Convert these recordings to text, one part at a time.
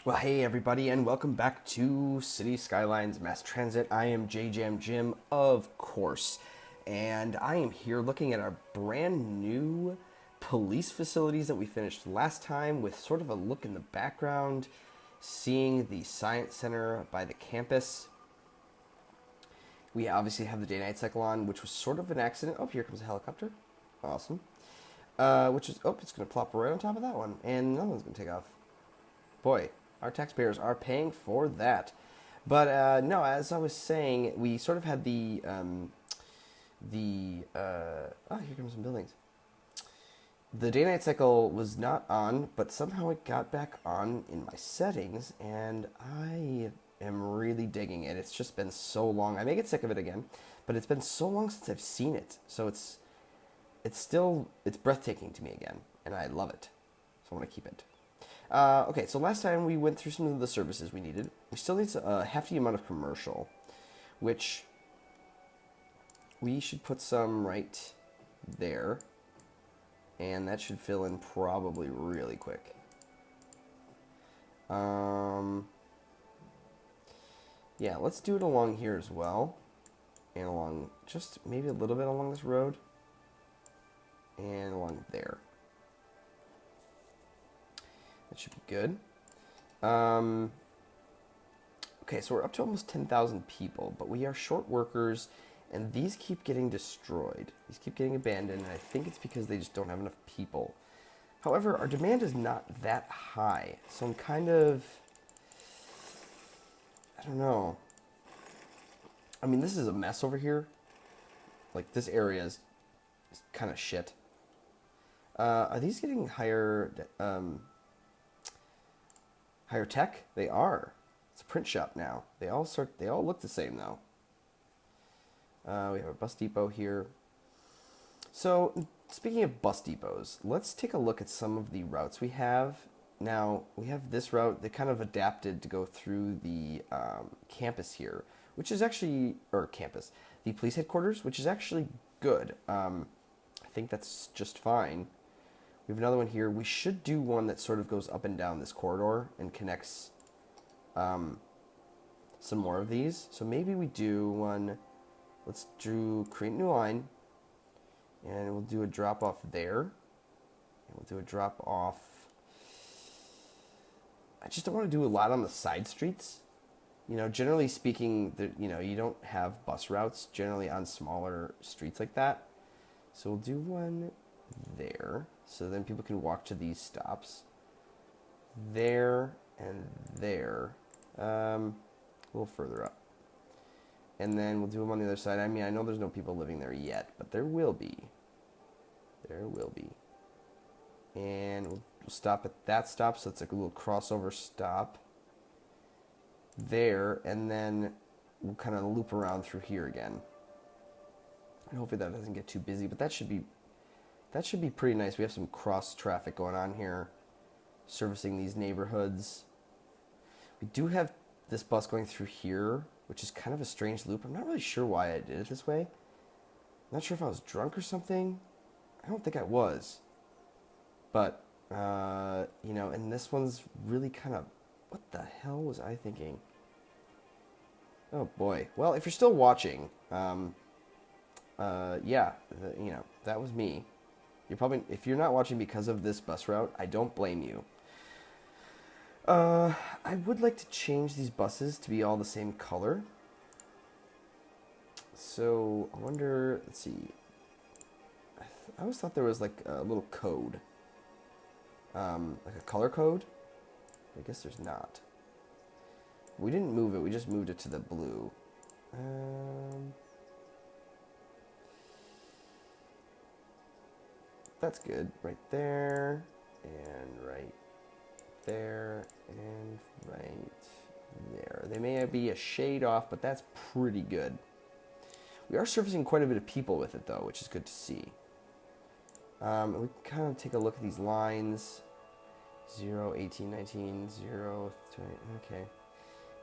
Well, hey everybody, and welcome back to City Skylines Mass Transit. I am JJamJim, of course, and I am here looking at our brand new police facilities that we finished last time with sort of a look in the background, seeing the Science Center by the campus. We obviously have the day-night cycle on, which was sort of an accident. Oh, here comes a helicopter. Awesome. Which is, oh, it's going to plop right on top of that one, and another one's going to take off. Boy, our taxpayers are paying for that. But no, as I was saying, we sort of had oh, here comes some buildings. The day-night cycle was not on, but somehow it got back on in my settings, and I am really digging it. It's just been so long. I may get sick of it again, but it's been so long since I've seen it. So it's breathtaking to me again, and I love it. So I want to keep it. Okay, so last time we went through some of the services we needed. We still need a hefty amount of commercial, which we should put some right there, and that should fill in probably really quick. Yeah, let's do it along here as well, and along just maybe a little bit along this road, and along there. That should be good. Okay, so we're up to almost 10,000 people, but we are short workers, and these keep getting destroyed. These keep getting abandoned, and I think it's because they just don't have enough people. However, our demand is not that high, so I'm kind of... I don't know. I mean, this is a mess over here. Like, this area is kind of shit. Are these getting higher... higher tech? They are. It's a print shop now. They all look the same though. We have a bus depot here. So, speaking of bus depots, let's take a look at some of the routes we have. Now, we have this route that kind of adapted to go through the campus here, which is actually, or campus, the police headquarters, which is actually good. I think that's just fine. We have another one here. We should do one that sort of goes up and down this corridor and connects some more of these. So maybe we do one, let's create a new line, and we'll do a drop off there. And we'll do a drop off. I just don't want to do a lot on the side streets. You know, generally speaking, you don't have bus routes generally on smaller streets like that. So we'll do one there, so then people can walk to these stops. There and there, a little further up. And then we'll do them on the other side. I mean, I know there's no people living there yet, but there will be. There will be. And we'll stop at that stop, so it's like a little crossover stop. There, and then we'll kind of loop around through here again. And hopefully that doesn't get too busy, but that should be pretty nice. We have some cross traffic going on here, servicing these neighborhoods. We do have this bus going through here, which is kind of a strange loop. I'm not really sure why I did it this way. I'm not sure if I was drunk or something. I don't think I was. But, you know, and this one's really kind of, what the hell was I thinking? Oh boy. Well, if you're still watching, yeah, you know, that was me. You're probably, if you're not watching because of this bus route, I don't blame you. I would like to change these buses to be all the same color. So, I wonder, let's see. I always thought there was like a little code. Like a color code. I guess there's not. We didn't move it, we just moved it to the blue. That's good. Right there, and right there, and right there. They may be a shade off, but that's pretty good. We are surfacing quite a bit of people with it, though, which is good to see. We can kind of take a look at these lines. 0, 18, 19, 0, 20, okay.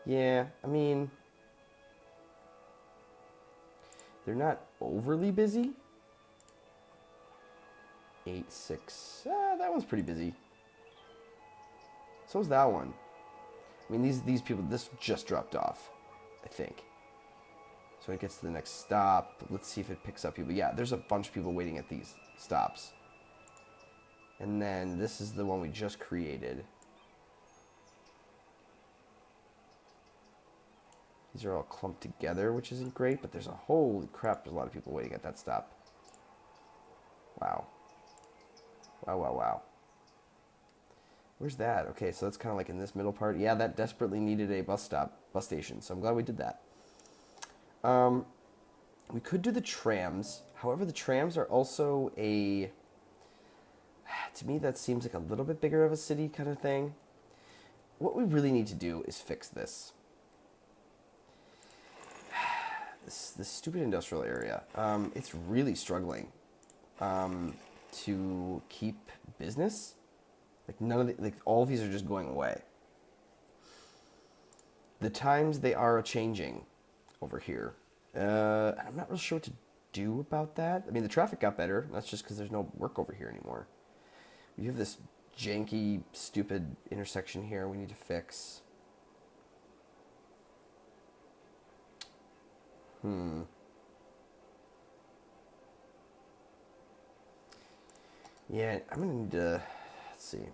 Yeah, I mean, they're not overly busy. 8, 6. That one's pretty busy. So is that one. I mean, these people, this just dropped off, I think. So when it gets to the next stop, let's see if it picks up people. Yeah, there's a bunch of people waiting at these stops. And then this is the one we just created. These are all clumped together, which isn't great, but there's a holy crap, there's a lot of people waiting at that stop. Wow. Wow, wow, wow. Where's that? Okay, so that's kind of like in this middle part. Yeah, that desperately needed a bus station, so I'm glad we did that. We could do the trams. However, the trams are also a... To me, that seems like a little bit bigger of a city kind of thing. What we really need to do is fix this. This stupid industrial area. It's really struggling to keep business. Like none of the, all of these are just going away. The times they are changing over here. I'm not really sure what to do about that. I mean, the traffic got better. That's just because there's no work over here anymore. We have this janky, stupid intersection here we need to fix. Yeah, I'm gonna need to, let's see.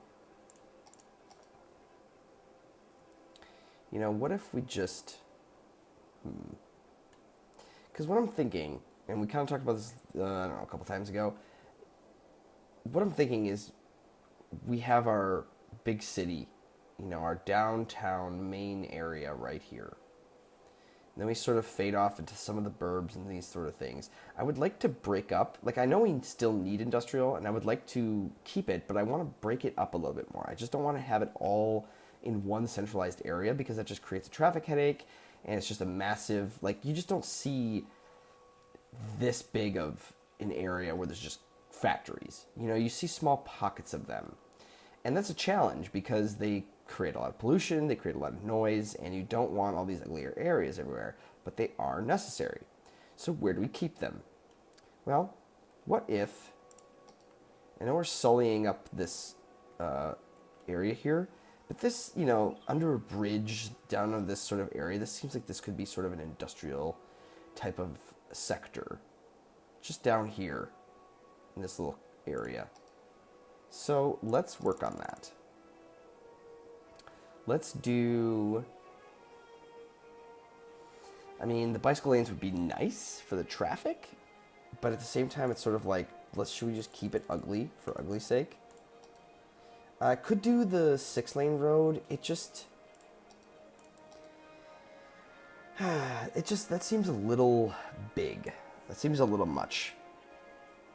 You know, what if we just, because what I'm thinking, and we kind of talked about this, I don't know, a couple times ago. What I'm thinking is we have our big city, you know, our downtown main area right here. And then we sort of fade off into some of the burbs and these sort of things. I would like to break up, like I know we still need industrial and I would like to keep it, but I want to break it up a little bit more. I just don't want to have it all in one centralized area because that just creates a traffic headache and it's just a massive, like you just don't see this big of an area where there's just factories. You know, you see small pockets of them. And that's a challenge because they create a lot of pollution, they create a lot of noise, and you don't want all these uglier areas everywhere, but they are necessary. So where do we keep them? Well, what if, I know we're sullying up this area here, but this, you know, under a bridge down on this sort of area, this seems like this could be sort of an industrial type of sector. Just down here in this little area. So let's work on that. Let's do, I mean, the bicycle lanes would be nice for the traffic, but at the same time, it's sort of like, should we just keep it ugly for ugly's sake? I could do the 6-lane road. That seems a little big. That seems a little much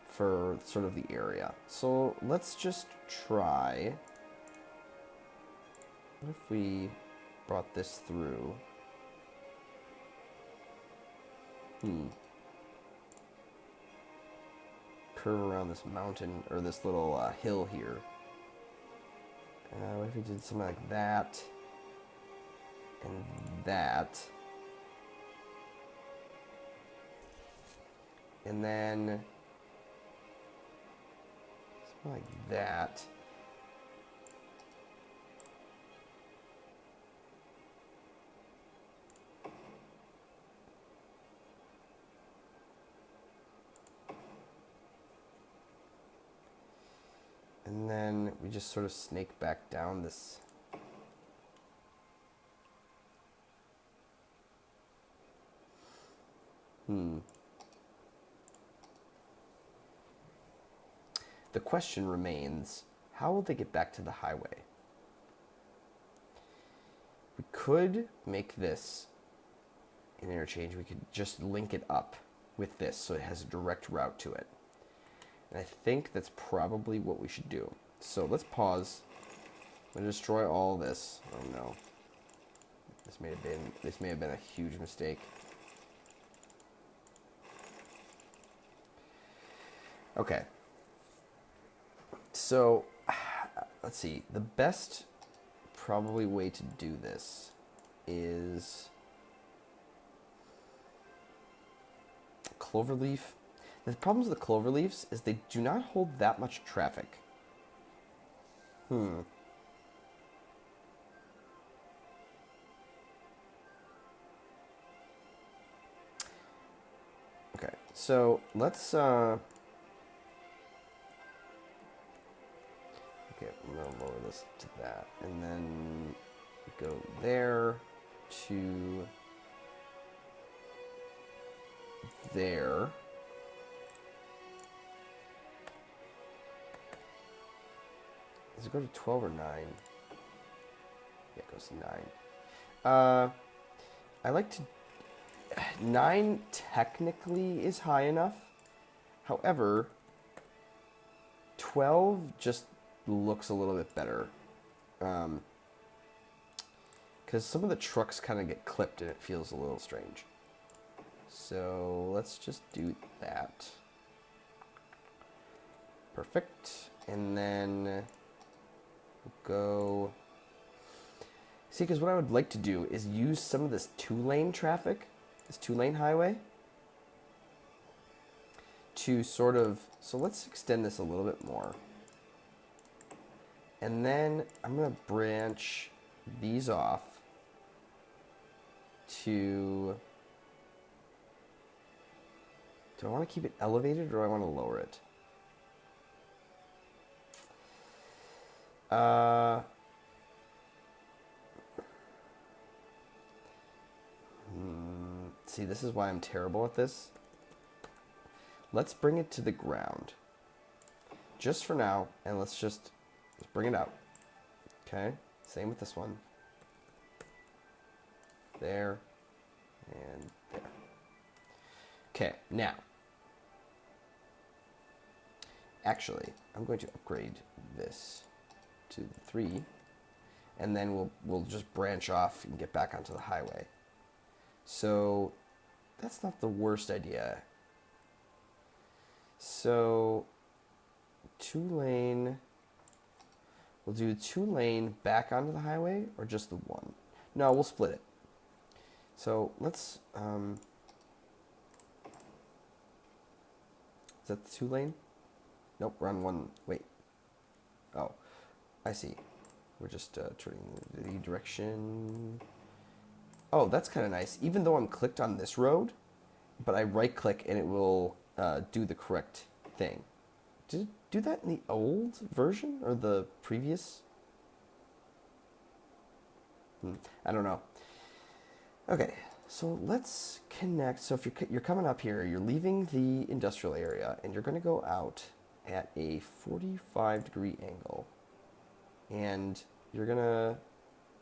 for sort of the area. So let's just try. What if we brought this through? Curve around this mountain, or this little hill here. What if we did something like that? And that. And then something like that. And then we just sort of snake back down this. The question remains, how will they get back to the highway? We could make this an interchange. We could just link it up with this so it has a direct route to it. And I think that's probably what we should do. So let's pause. I'm going to destroy all this. Oh no. This may have been a huge mistake. Okay. So, let's see. The best probably way to do this is cloverleaf. The problems with the cloverleafs is they do not hold that much traffic. So let's okay, I'm gonna lower this to that, and then go there to there. Does it go to 12 or 9? Yeah, it goes to 9. I like to... 9 technically is high enough. However, 12 just looks a little bit better. Because some of the trucks kind of get clipped and it feels a little strange. So let's just do that. Perfect. And then go... See, because what I would like to do is use some of this 2-lane traffic, this 2-lane highway, to sort of... So let's extend this a little bit more. And then I'm going to branch these off to... Do I want to keep it elevated or do I want to lower it? See, this is why I'm terrible at this. Let's bring it to the ground. Just for now, and let's bring it out. Okay, same with this one. There, and there. Okay, now. Actually, I'm going to upgrade this to the 3, and then we'll just branch off and get back onto the highway. So that's not the worst idea. So 2-lane, we'll do 2-lane back onto the highway or just the 1? No, we'll split it. So let's, is that the 2-lane? Nope, we're on 1, wait. Oh, I see. We're just turning the direction. Oh, that's kind of nice. Even though I'm clicked on this road, but I right-click and it will do the correct thing. Did it do that in the old version or the previous? I don't know. Okay, so let's connect. So if you're coming up here, you're leaving the industrial area, and you're going to go out at a 45-degree angle. And you're going to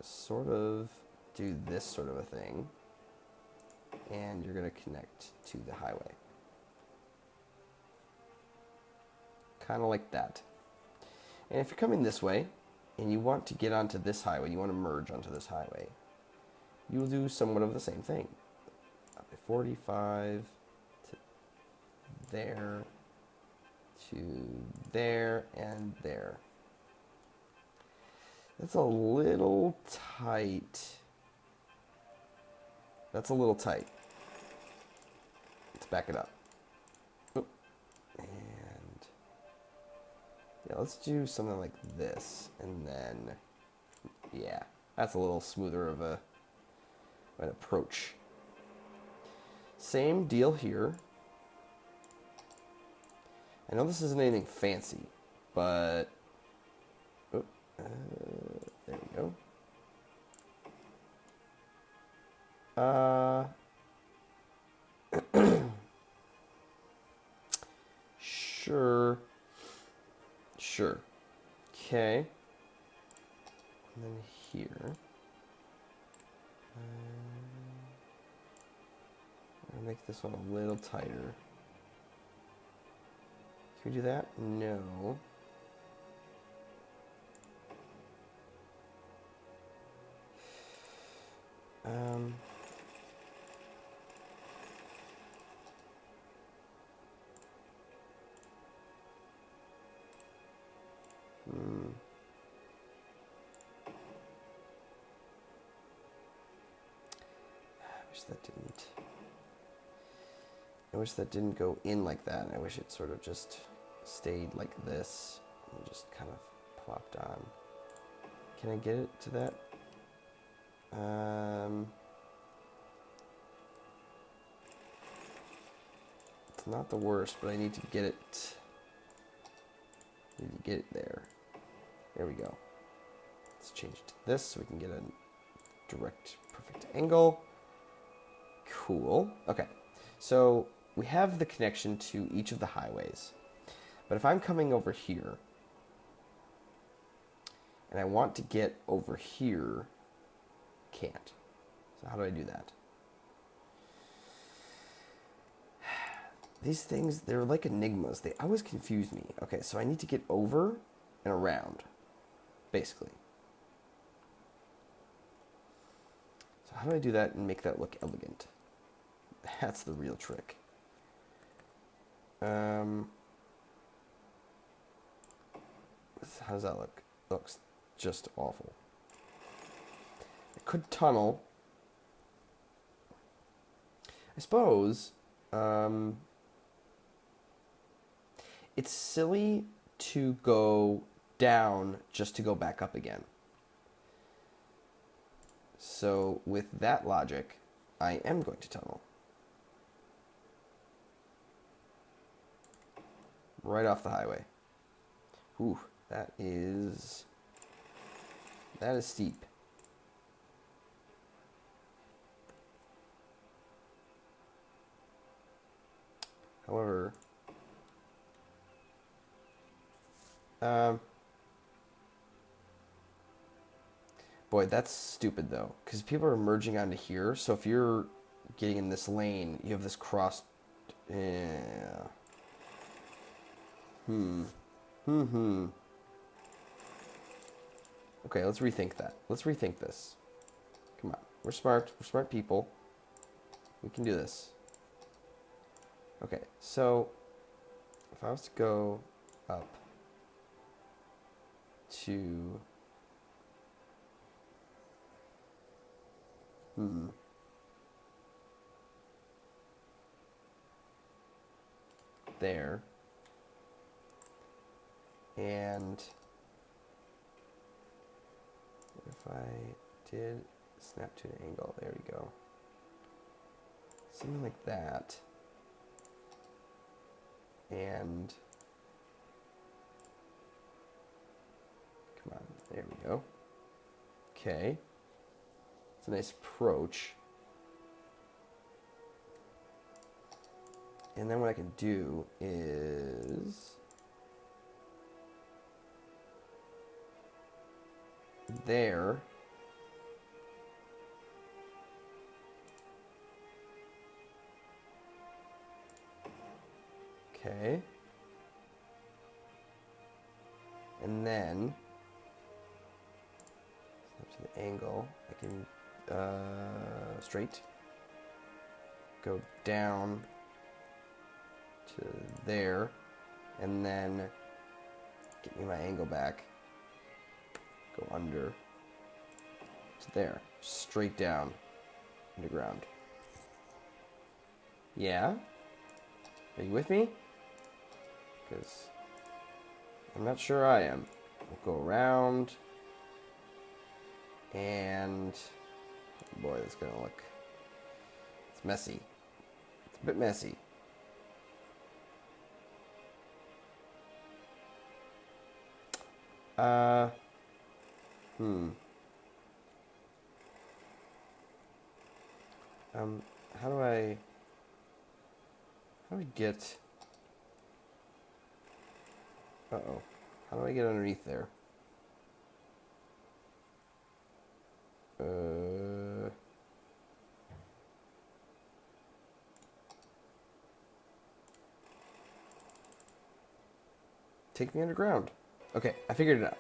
sort of do this sort of a thing. And you're going to connect to the highway. Kind of like that. And if you're coming this way, and you want to get onto this highway, you want to merge onto this highway, you will do somewhat of the same thing. Up at 45 to there, to there, and there. That's a little tight. That's a little tight. Let's back it up. Oop. And yeah, let's do something like this. And then, yeah, that's a little smoother of an approach. Same deal here. I know this isn't anything fancy, but there we go. Sure. Okay. And then here. I'll make this one a little tighter. Can we do that? No. I wish that didn't go in like that. I wish it sort of just stayed like this and just kind of plopped on. Can I get it to that? It's not the worst, but I need to get it. Need to get it there. There we go. Let's change it to this so we can get a direct, perfect angle. Cool. Okay, so we have the connection to each of the highways. But if I'm coming over here, and I want to get over here, can't. So how do I do that? These things, they're like enigmas. They always confuse me. Okay, so I need to get over and around, basically. So how do I do that and make that look elegant? That's the real trick. How does that look? Looks just awful. I could tunnel. I suppose it's silly to go down just to go back up again. So with that logic, I am going to tunnel. Right off the highway. Ooh, that is steep. However, boy, that's stupid though, because people are merging onto here. So if you're getting in this lane, you have this cross. Yeah. Okay, let's rethink that. Let's rethink this. Come on, we're smart. We're smart people. We can do this. Okay, so if I was to go up to there, and if I did snap to an angle, there we go. Something like that. And come on, there we go. Okay. It's a nice approach. And then what I can do is there. Okay. And then up to the angle, I can straight go down to there, and then get me my angle back. Go under to there, straight down underground. Yeah? Are you with me? Because I'm not sure I am. We'll go around, and boy, that's gonna look, it's messy. It's a bit messy. How do I get, how do I get underneath there? Take me underground. Okay, I figured it out.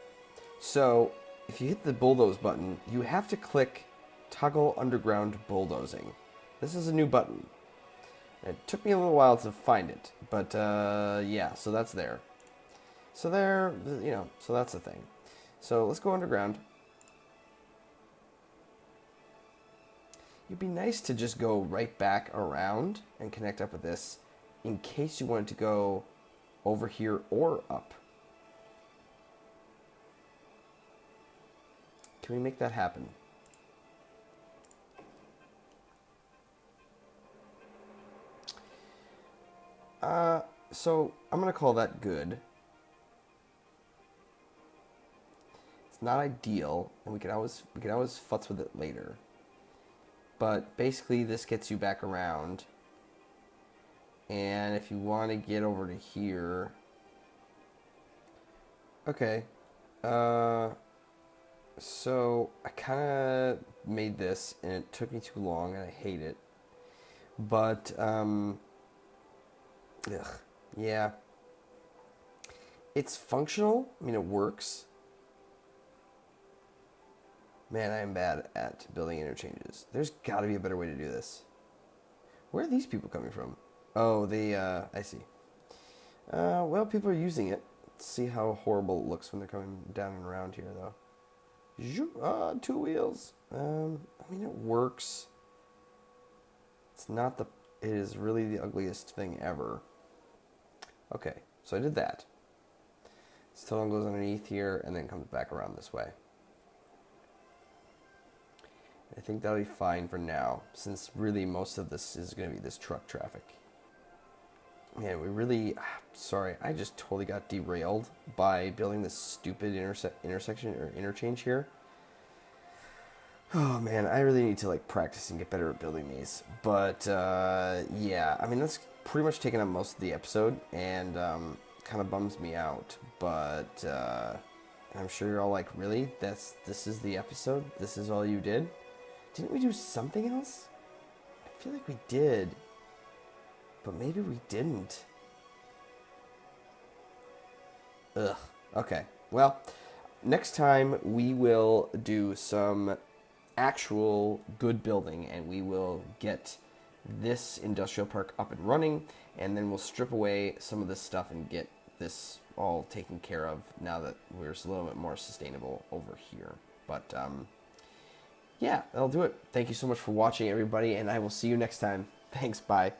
So, if you hit the bulldoze button, you have to click toggle underground bulldozing. This is a new button. It took me a little while to find it, but yeah, so that's there. So there, you know, so that's the thing. So let's go underground. It'd be nice to just go right back around and connect up with this in case you wanted to go over here or up. Can we make that happen? So I'm gonna call that good. It's not ideal, and we can always futz with it later. But basically, this gets you back around. And if you want to get over to here, okay. So I kind of made this, and it took me too long, and I hate it. But yeah, it's functional. I mean, it works. Man, I am bad at building interchanges. There's got to be a better way to do this. Where are these people coming from? Oh, I see. Well, people are using it. Let's see how horrible it looks when they're coming down and around here, though. Two wheels. I mean, it works. It's not the... It is really the ugliest thing ever. Okay, so I did that. Still goes underneath here and then comes back around this way. I think that'll be fine for now, since really most of this is going to be this truck traffic. Man, we really... Sorry, I just totally got derailed by building this stupid intersection or interchange here. Oh man, I really need to like practice and get better at building these. But yeah, I mean that's pretty much taken up most of the episode, and kind of bums me out. But I'm sure you're all like, really? This is the episode? This is all you did? Didn't we do something else? I feel like we did, but maybe we didn't. Ugh. Okay. Well, next time we will do some actual good building, and we will get this industrial park up and running, and then we'll strip away some of this stuff and get this all taken care of now that we're a little bit more sustainable over here. But yeah, that'll do it. Thank you so much for watching, everybody, and I will see you next time. Thanks. Bye.